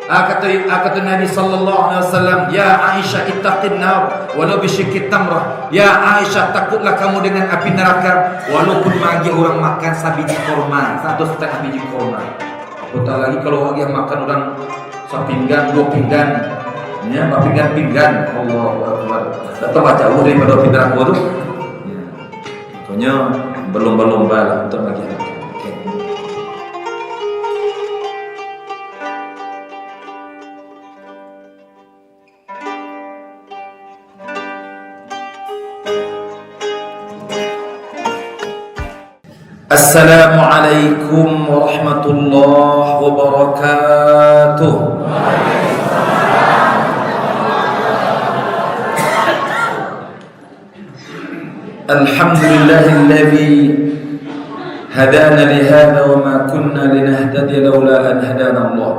Kata Nabi sallallahu alaihi wasallam, "Ya Aisyah ittaqin nar walau bisyikki tamrah." Ya Aisyah, takutlah kamu dengan api neraka walaupun bagi orang makan sabiji korma, 1,5 biji korma. Apatah lagi kalau lagi makan orang sepinggan, 2 pinggan, ya, pinggan. Allahu akbar. Tetap jauh daripada api neraka tu. Ya. Makanya berlomba-lomba lah untuk bagi. Assalamualaikum warahmatullahi wabarakatuh. Alhamdulillahilladzi hadana lihada wa ma kunna linahtadiya laula an hadana Allah.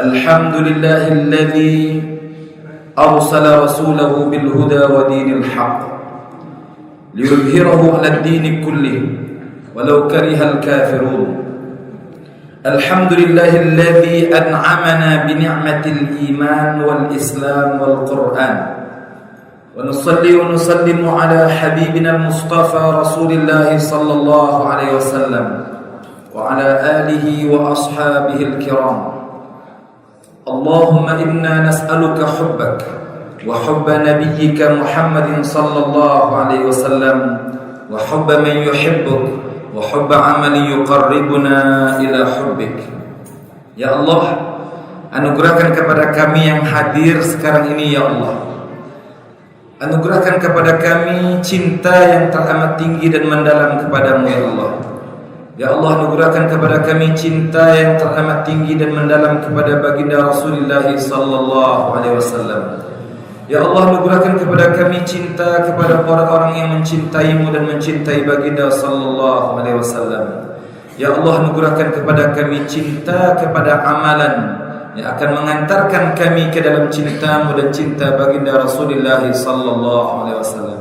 Alhamdulillahilladzi arsala rasulahu bil huda wa dinil haqq ليظهره على الدين كله ولو كره الكافرون. الحمد لله الذي أنعمنا بنعمة الإيمان والإسلام والقرآن، ونصلي ونسلم على حبيبنا المصطفى رسول الله صلى الله عليه وسلم وعلى آله وأصحابه الكرام. اللهم إنا نسألك حبك وحب نبيك محمد صلى الله عليه وسلم وحب من يحبك وحب عمل يقربنا إلى حبك. Ya Allah, anugerahkan kepada kami yang hadir sekarang ini, ya Allah. Anugerahkan kepada kami cinta yang teramat tinggi dan mendalam kepadamu, ya Allah. Ya Allah, anugerahkan kepada kami cinta yang teramat tinggi dan mendalam kepada baginda Rasulullah sallallahu alaihi wasallam. Ya Allah, anugerahkan kepada kami cinta kepada orang-orang yang mencintaimu dan mencintai baginda sallallahu alaihi wasallam. Ya Allah, anugerahkan kepada kami cinta kepada amalan yang akan mengantarkan kami ke dalam cintamu dan cinta baginda Rasulullah sallallahu alaihi wasallam.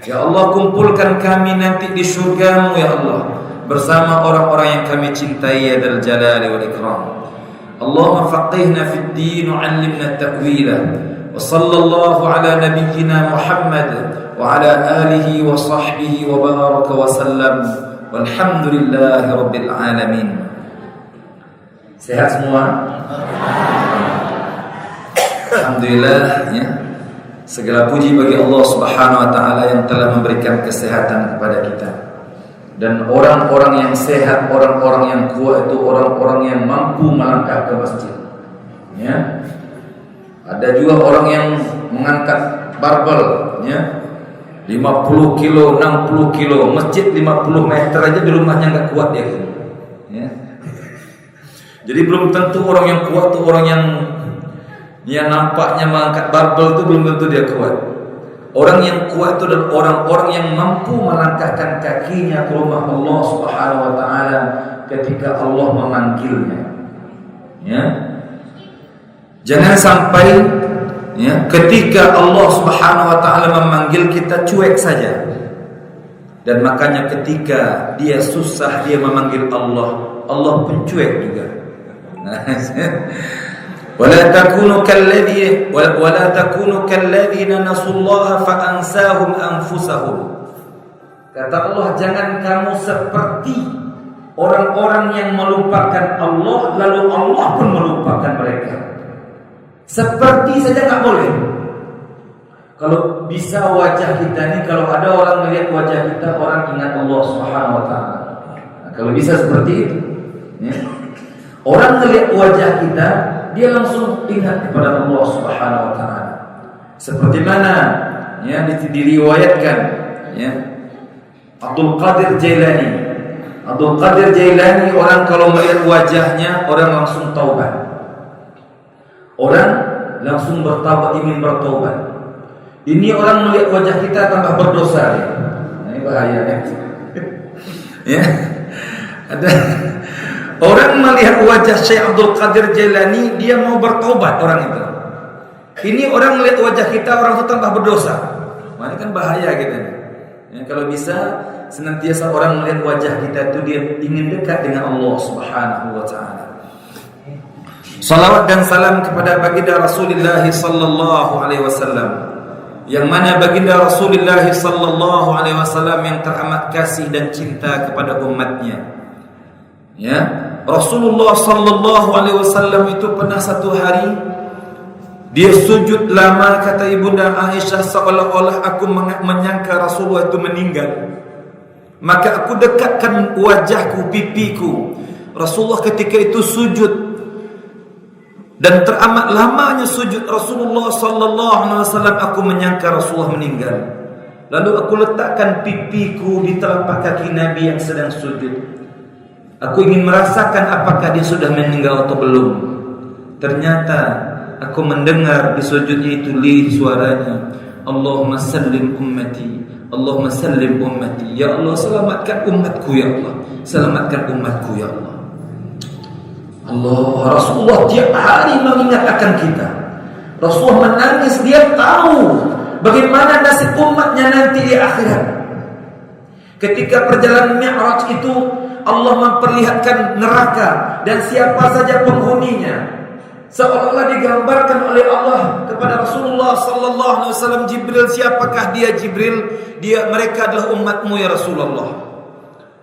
Ya Allah, kumpulkan kami nanti di syurgamu, ya Allah, bersama orang-orang yang kami cintai, ya Dzal Jalali wal Ikram. Allahumma faqihna fid din wa 'allimna at-ta'wila. وصلى الله على نبينا محمد وعلى آله وصحبه وبارك وسلم والحمد لله رب العالمين. Sehat semua? Alhamdulillah, ya. Segala puji bagi Allah Subhanahu wa taala yang telah memberikan kesehatan kepada kita. Dan orang-orang yang sehat, orang-orang yang kuat itu orang-orang yang mampu melangkah ke masjid. Ya. Ada juga orang yang mengangkat barbel, ya, 50 kilo, 60 kilo, masjid 50 meter aja di rumahnya nggak kuat dia, ya. Jadi belum tentu orang yang kuat tuh orang yang nampaknya mengangkat barbel itu belum tentu dia kuat. Orang yang kuat itu adalah orang-orang yang mampu melangkahkan kakinya ke rumah Allah Subhanahu wa taala ketika Allah memanggilnya, ya. Jangan sampai, ya, ketika Allah Subhanahu wa taala memanggil kita cuek saja. Dan makanya ketika dia susah dia memanggil Allah, Allah pun cuek juga. Wala takunu kalladzina nasullaha fa ansahum anfusahum. Kata Allah, jangan kamu seperti orang-orang yang melupakan Allah lalu Allah pun melupakan mereka. Seperti saja tak boleh. Kalau bisa wajah kita ni, kalau ada orang melihat wajah kita, orang ingat Allah Subhanahu wa taala. Nah, kalau bisa seperti itu, ya. Orang melihat wajah kita, dia langsung ingat kepada Allah Subhanahu wa taala. Seperti mana, ya, diriwayatkan, ya, Abdul Qadir Jailani. Abdul Qadir Jailani, orang kalau melihat wajahnya, orang langsung taubat. Orang langsung bertaubat, ingin bertaubat. Ini orang melihat wajah kita tambah berdosa, ya. Nah, ini bahaya, ya. Ya. Ada orang melihat wajah Syekh Abdul Qadir Jailani, dia mau bertaubat orang itu. Ini orang melihat wajah kita, orang itu tambah berdosa. Nah, ini kan bahaya kita. Ya, kalau bisa senantiasa orang melihat wajah kita itu dia ingin dekat dengan Allah Subhanahu wa taala. Salawat dan salam kepada baginda Rasulullah sallallahu alaihi wasallam, yang mana baginda Rasulullah sallallahu alaihi wasallam yang teramat kasih dan cinta kepada umatnya. Ya, Rasulullah sallallahu alaihi wasallam itu pernah satu hari dia sujud lama, kata ibunda Aisyah, seolah-olah aku menyangka Rasulullah itu meninggal. Maka aku dekatkan wajahku, pipiku. Rasulullah ketika itu sujud, dan teramat lamanya sujud Rasulullah sallallahu alaihi wasallam, aku menyangka Rasulullah meninggal. Lalu aku letakkan pipiku di telapak kaki Nabi yang sedang sujud. Aku ingin merasakan apakah dia sudah meninggal atau belum. Ternyata aku mendengar di sujudnya itu suaranya, Allahumma sallim ummati, Allahumma sallim ummati. Ya Allah, selamatkan umatku ya Allah, selamatkan umatku ya Allah. Allah, Rasulullah tiap hari mengingatkan kita. Rasulullah menangis, dia tahu bagaimana nasib umatnya nanti di akhirat. Ketika perjalanan Mi'raj itu Allah memperlihatkan neraka dan siapa saja penghuninya, seolah-olah digambarkan oleh Allah kepada Rasulullah sallallahu alaihi wasallam, Jibril, siapakah dia Jibril? Mereka adalah umatmu ya Rasulullah.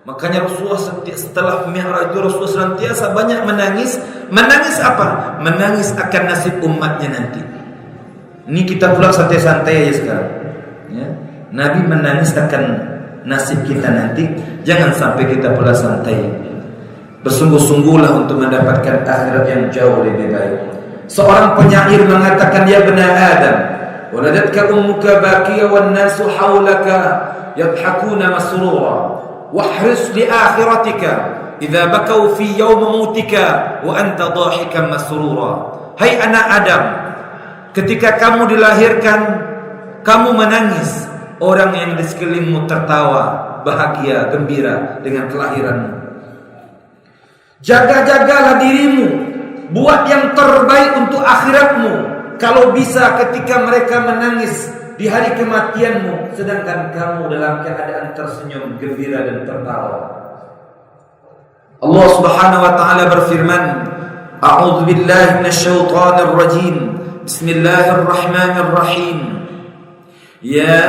Makanya Rasulullah setelah Mi'raj itu Rasulullah senantiasa banyak menangis. Menangis apa? Menangis akan nasib umatnya nanti. Ini kita pula santai-santai aja sekarang, ya. Nabi menangis akan nasib kita nanti. Jangan sampai kita pula santai. Bersungguh-sungguhlah untuk mendapatkan akhirat yang jauh lebih baik. Seorang penyair mengatakan, ya bani Adam, waladatka ummuka baqiya wan nasu haulaka yadhakuna masrura. Wahris li akhiratika idza bakau fi yaum mautika wa anta dhahikan masrura. Hai anak Adam, ketika kamu dilahirkan kamu menangis, orang yang di sekelilingmu tertawa, bahagia, gembira dengan kelahiranmu. Jaga-jagalah dirimu, buat yang terbaik untuk akhiratmu. Kalau bisa ketika mereka menangis di hari kematianmu, sedangkan kamu dalam keadaan tersenyum, gembira dan tertawa. Allah Subhanahu wa taala berfirman, A'udzu billahi minasyaitonir rajim. Bismillahirrahmanirrahim. Ya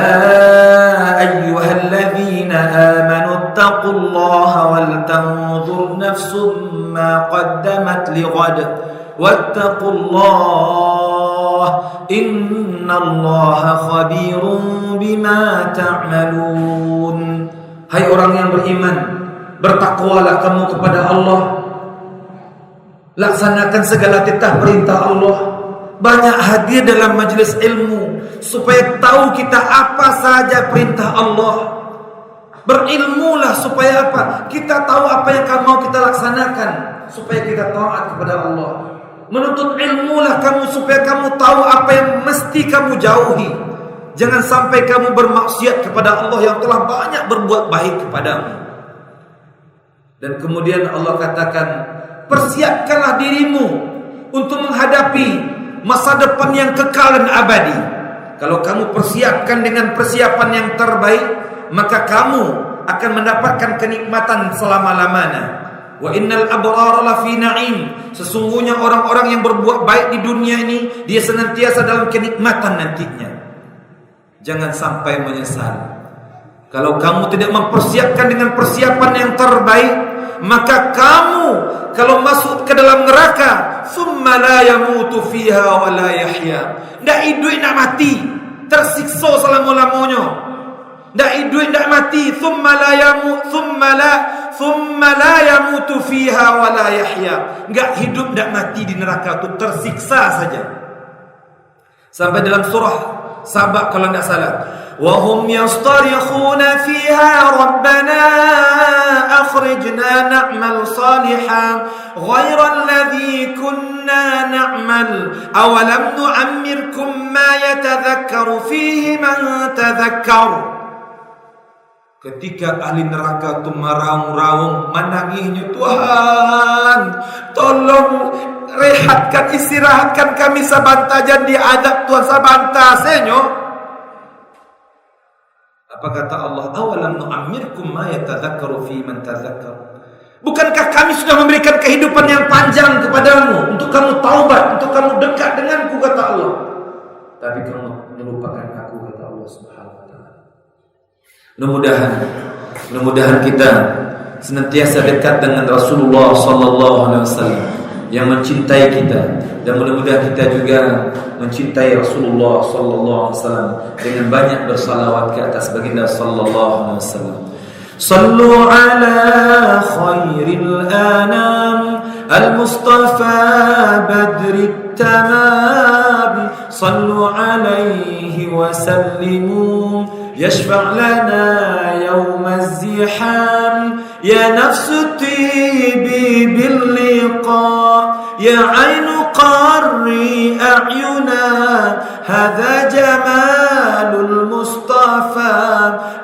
ayyuhalladzina amanu taqullaha wal tanzur nafsum ma qaddamat lighad wattaqullaha innallaha khabirun bima ta'malun. Hai orang yang beriman, bertakwalah kamu kepada Allah, laksanakan segala titah perintah Allah, banyak hadir dalam majlis ilmu supaya tahu kita apa saja perintah Allah. Berilmulah supaya apa? Kita tahu apa yang mau kita laksanakan, supaya kita taat kepada Allah. Menuntut ilmulah kamu supaya kamu tahu apa yang mesti kamu jauhi. Jangan sampai kamu bermaksiat kepada Allah yang telah banyak berbuat baik kepadamu. Dan kemudian Allah katakan, persiapkanlah dirimu untuk menghadapi masa depan yang kekal dan abadi. Kalau kamu persiapkan dengan persiapan yang terbaik, maka kamu akan mendapatkan kenikmatan selama-lamanya. Wa innal abrara lafi na'im. Sesungguhnya orang-orang yang berbuat baik di dunia ini, dia senantiasa dalam kenikmatan nantinya. Jangan sampai menyesal. Kalau kamu tidak mempersiapkan dengan persiapan yang terbaik, maka kamu kalau masuk ke dalam neraka, summa la yamutu fiha wa la yahya. Ndak hidup ndak mati, tersiksa selama-lamanya. Ndak hidup ndak mati, summa la yamutu fiha wa la yahya. Enggak hidup ndak mati di neraka itu, tersiksa saja. Sampai dalam surah Sabah kalau tidak salah, wa hum yastarikhuna fiha rabbana akhrijna na'mal salihan ghayra alladhi kunna na'mal awalam nu'ammirkum ma yatadhakkaru fihi man tadhakkar. Ketika ahli neraka itu meraung-raung, menangisnya, Tuhan, tolong rehatkan, istirahatkan kami sabanta, jangan diadab Tuhan sabanta senyo. Apa kata Allah? Awalam nu'ammirkum ma yatadhakkaru fi man tadhakkar. Bukankah kami sudah memberikan kehidupan yang panjang kepadamu untuk kamu taubat, untuk kamu dekat denganku, kata Allah. Tapi kamu melupakan aku, kata Allah Subhanahu wa taala. Mudah-mudahan kita senantiasa dekat dengan Rasulullah sallallahu alaihi wasallam yang mencintai kita, dan mudah-mudahan kita juga mencintai Rasulullah sallallahu alaihi wasallam dengan banyak bersalawat ke atas baginda sallallahu alaihi wasallam. Sallu ala khairil anam al-mustafa badrit tamam, sallu alaihi wa sallimu yashfa' lana yawm az-ziham, ya nafsu tibi bil liqa, ya aynu qarri a'yuna, hadha jamalul mustafa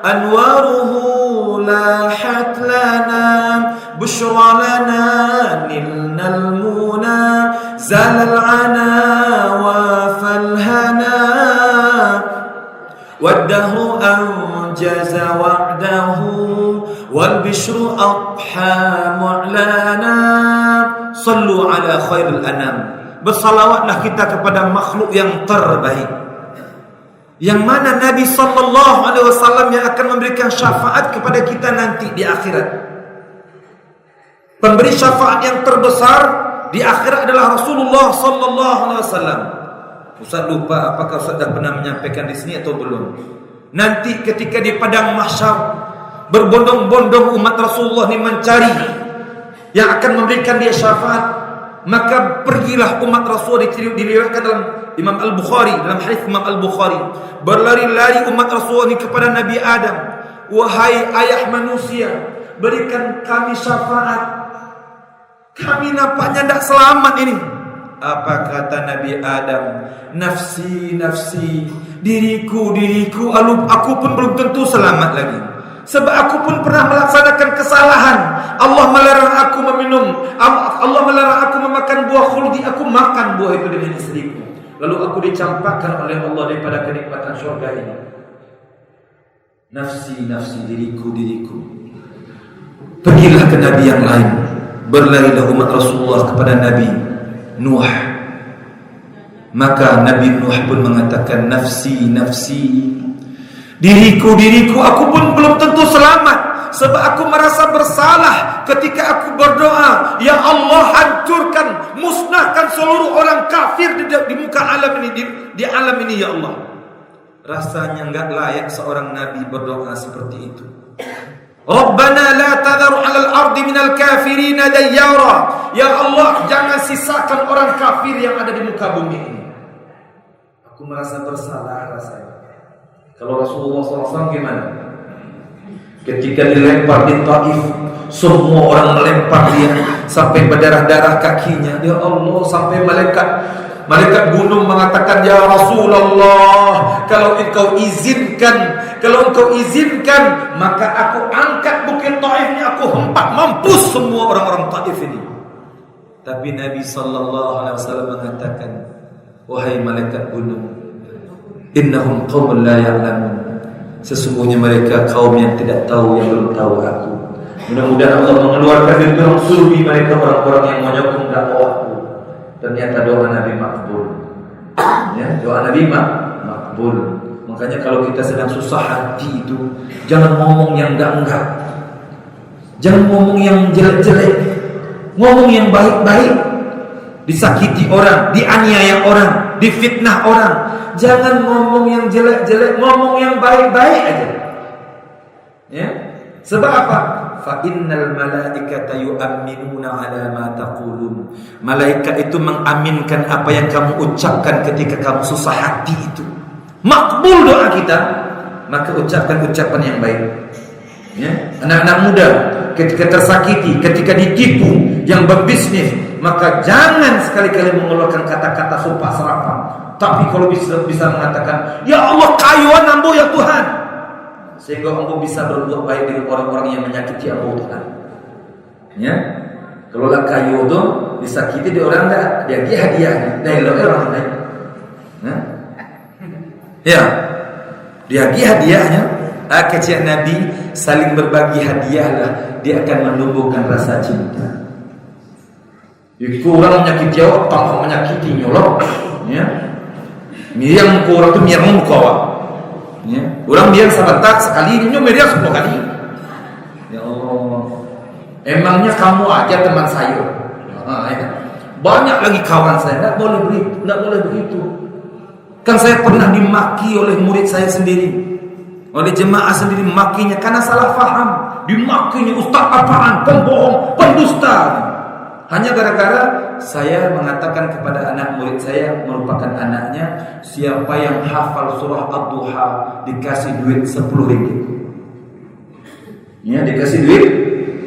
anwaruhu lahat lana, bushra lana nilnal muna, zalal ana wa falhana, waddahu anjaza wa'dahu wal bishru adha mu'lana. Sallu ala khairil anam, bersalawatlah kita kepada makhluk yang terbaik, yang mana Nabi sallallahu alaihi wasallam yang akan memberikan syafaat kepada kita nanti di akhirat. Pemberi syafaat yang terbesar di akhirat adalah Rasulullah sallallahu alaihi wasallam. Ustaz lupa apakah Ustaz dah pernah menyampaikan di sini atau belum. Nanti ketika di padang mahsyar berbondong-bondong umat Rasulullah ini mencari yang akan memberikan dia syafaat, maka pergilah umat Rasulullah, diriwayatkan dalam Imam Al-Bukhari, dalam hadis Imam Al-Bukhari, berlari-lari umat Rasulullah ini kepada Nabi Adam, wahai ayah manusia, berikan kami syafaat, kami nampaknya tidak selamat ini. Apa kata Nabi Adam? Nafsi, nafsi, diriku, diriku. Aku pun belum tentu selamat lagi, sebab aku pun pernah melaksanakan kesalahan. Allah melarang aku meminum, Allah melarang aku memakan buah khuldi. Aku makan buah itu dengan istriku, lalu aku dicampakkan oleh Allah daripada kenikmatan syurga ini. Nafsi, nafsi, diriku, diriku. Pergilah ke Nabi yang lain. Berlarilah umat Rasulullah kepada Nabi Nuh. Maka Nabi Nuh pun mengatakan, nafsi, nafsi, diriku, diriku. Aku pun belum tentu selamat, sebab aku merasa bersalah ketika aku berdoa, ya Allah, hancurkan, musnahkan seluruh orang kafir di muka alam ini, di alam ini, ya Allah. Rasanya enggak layak seorang nabi berdoa seperti itu. Rabbana la tadhar 'alal ardi minal kafirin dayyara. Ya Allah, jangan sisakan orang kafir yang ada di muka bumi ini. Aku merasa bersalah rasanya. Kalau Rasulullah SAW gimana? Ketika dilempar di Taif, semua orang melempar dia sampai berdarah-darah kakinya. Ya Allah, sampai malaikat gunung mengatakan, ya Rasulullah, kalau engkau izinkan, maka aku angkat bukit Taif ini, aku hempak mampus semua orang-orang Taif ini. Tapi Nabi SAW mengatakan, wahai malaikat gunung, innahum qaumun la ya'lamun, sesungguhnya mereka kaum yang tidak tahu, yang belum tahu aku. Mudah-mudahan Allah mengeluarkan dari dalam sulbi mereka orang-orang yang menyokong dakwahku. Ternyata doa Nabi makbul. Ya, doa Nabi makbul. Makanya kalau kita sedang susah hati itu, jangan ngomong yang enggak-enggak, jangan ngomong yang jelek-jelek, ngomong yang baik-baik. Disakiti orang, dianiaya orang, difitnah orang, jangan ngomong yang jelek-jelek, ngomong yang baik-baik aja. Ya, sebab apa? Fa innal malaikata yu'minuna 'ala ma taqulun. Malaikat itu mengaminkan apa yang kamu ucapkan ketika kamu susah hati itu. Makbul doa kita, maka ucapkan ucapan yang baik. Ya, anak-anak muda ketika tersakiti, ketika ditipu, yang berbisnis, maka jangan sekali-kali mengeluarkan kata-kata sumpah serapah. Tapi kalau bisa mengatakan, ya Allah, kayuan ambo ya Tuhan, sehingga ambo bisa berbuat baik dengan orang-orang yang menyakiti ambo Tuhan. Ya, kalau lah kayu itu disakiti di orang dah, dia hadiah dari orang lain. Ya, dia hadiahnya Kecil Nabi saling berbagi hadiah lah, dia akan menumbuhkan rasa cinta. Kurang menyakiti awak, tambah menyakiti nyolok. Ya. Miriam kurang tu Miriam kau. Ya. Orang biar sebentar sekali, ini Miriam 10 kali. Ya Allah. Emangnya kamu aja teman saya. Ya. Banyak lagi kawan saya, enggak boleh begitu. Kan saya pernah dimaki oleh murid saya sendiri, oleh jemaah sendiri, makinya karena salah faham. Dimakinya, ustaz apaan, pembohong, pendusta. Hanya gara-gara saya mengatakan kepada anak murid saya, merupakan anaknya, siapa yang hafal surah Ad-Duha dikasih duit 10 ringgit. Ya, dikasih duit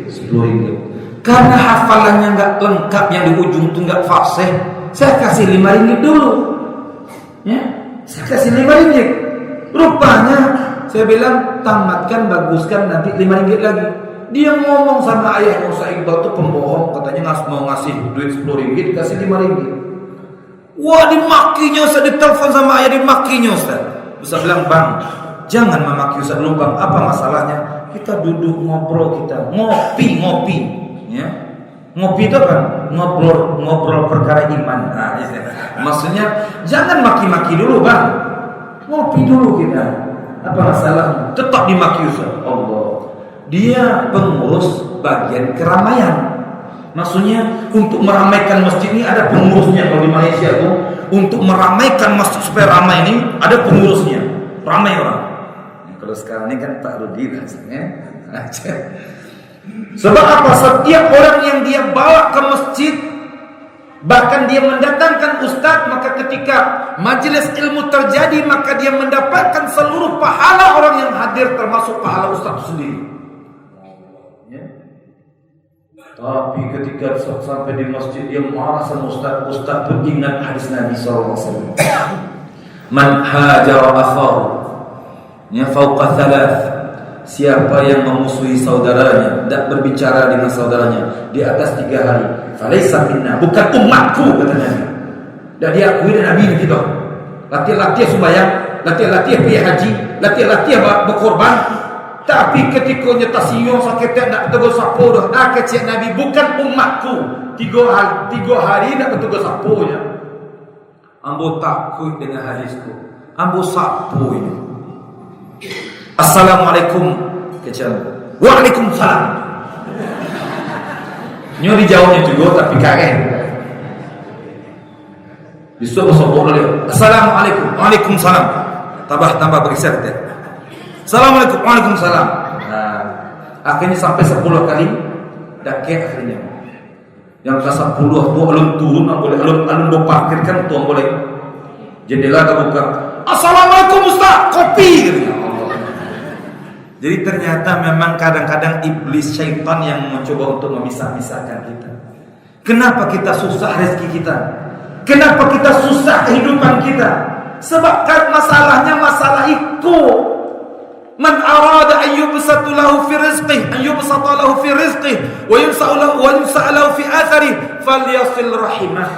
10 ringgit. Karena hafalannya enggak lengkap, yang di ujung itu enggak fasih, saya kasih 5 ringgit dulu. Ya, saya kasih 5 ringgit. Rupanya saya bilang tamatkan, baguskan, nanti 5 ringgit lagi. Dia ngomong sama ayah Musa Iqbal itu pembohong, katanya mau ngasih duit 10 ringgit, kasih 5 ringgit. Wah, dimakinya Ustaz, ditelepon sama ayah, dimakinya Ustaz. Ustaz bilang, bang, jangan memaki Ustaz dulu bang, apa masalahnya? Kita duduk ngobrol, kita ngopi. Ya. Ngopi itu apa? Ngobrol perkara iman. Nah, maksudnya jangan maki-maki dulu bang, ngopi dulu kita. Apa masalahnya? Tetap dimaki Ustaz. Allah, dia pengurus bagian keramaian. Maksudnya untuk meramaikan masjid ini ada pengurusnya. Kalau di Malaysia tuh, untuk meramaikan masjid supaya ramai ini ada pengurusnya, ramai orang. Kalau sekarang ini kan Pak Rudi rasanya. Sebab apa? Setiap orang yang dia bawa ke masjid, bahkan dia mendatangkan ustaz, maka ketika majelis ilmu terjadi, maka dia mendapatkan seluruh pahala orang yang hadir, termasuk pahala ustaz sendiri. Ya. Tapi ketika sampai di masjid, dia marah sama ustaz pun ingat hadis Nabi SAW. Man hajara akhahu, ya, fauqa thalath. Siapa yang memusuhi saudaranya, tidak berbicara dengan saudaranya di atas 3 hari, falaysa minna, bukan umatku, kata Nabi. Dan dia akui dan Nabi gitu. Laki-laki sembahyang, laki-laki pergi haji, laki-laki berkorban, tapi ketika nyata siung sakit tak tegur sapu dah. Kecil Nabi, bukan umatku. 3 hari tak tegur sapu nya. Ambo takut dengan hadisku, ambo sapu ini. Assalamualaikum, kecil. Waalaikumsalam. Nyo dijawabnya juga tapi kaget. Disuruh sobor dia. Assalamualaikum, waalaikumsalam. Tambah beriksa dia. Assalamualaikum, waalaikumsalam. Nah, akhirnya sampai 10 kali, dakek akhirnya. Yang ke 10 tu alun turun, boleh alun parkirkan tu boleh. Jendela terbuka. Assalamualaikum Ustaz, kopi gitu. Jadi ternyata memang kadang-kadang iblis syaitan yang mencoba untuk memisah-misahkan kita. Kenapa kita susah rezeki kita? Kenapa kita susah kehidupan kita? Sebab kan masalahnya masalah itu. Man arada an yubsata lahu fi rizqihi, wa yumsa'u lahu fi athari, falyasil rahimah.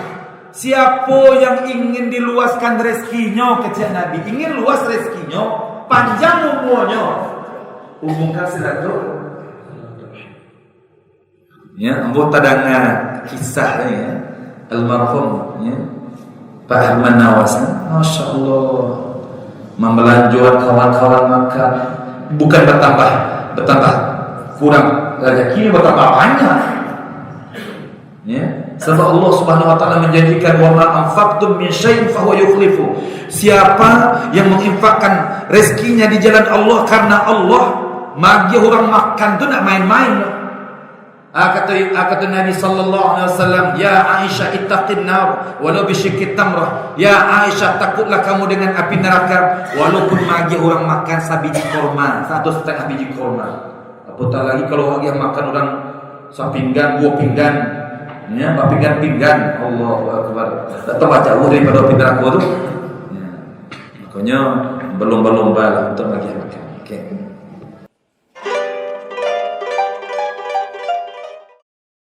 Siapa yang ingin diluaskan rezekinya, kecil Nabi, ingin luas rezekinya, panjang umurnya, hubungkan silaturahim. Ya, anggota dengan kisah ya, almarhum ya, Pak Ahmad Nawas, Masya Allah, membelanjuan kawan-kawan maka bukan bertambah kurang rezeki, bertambah banyak. Ya, sebab Allah Subhanahu wa taala menjanjikan wa ma anfaqtum min syai'in fa huwa yukhlifu. Siapa yang menginfakkan rezekinya di jalan Allah karena Allah, magi orang makan tu nak main-main. Kata Nabi sallallahu alaihi wasallam, ya Aisyah ittaqin nar walau bi shiqqi tamrah. Ya Aisyah, takutlah kamu dengan api neraka walaupun magi orang makan sabiji korma, 1,5 biji korma. Apatah lagi kalau lagi makan orang sapinggan, 2 pinggan, ya, 4 pinggan. Allahu akbar. Tak tambah jauh daripada api neraka tu. Ya. Makanya berlomba-lomba lah untuk bagi makan. Okey.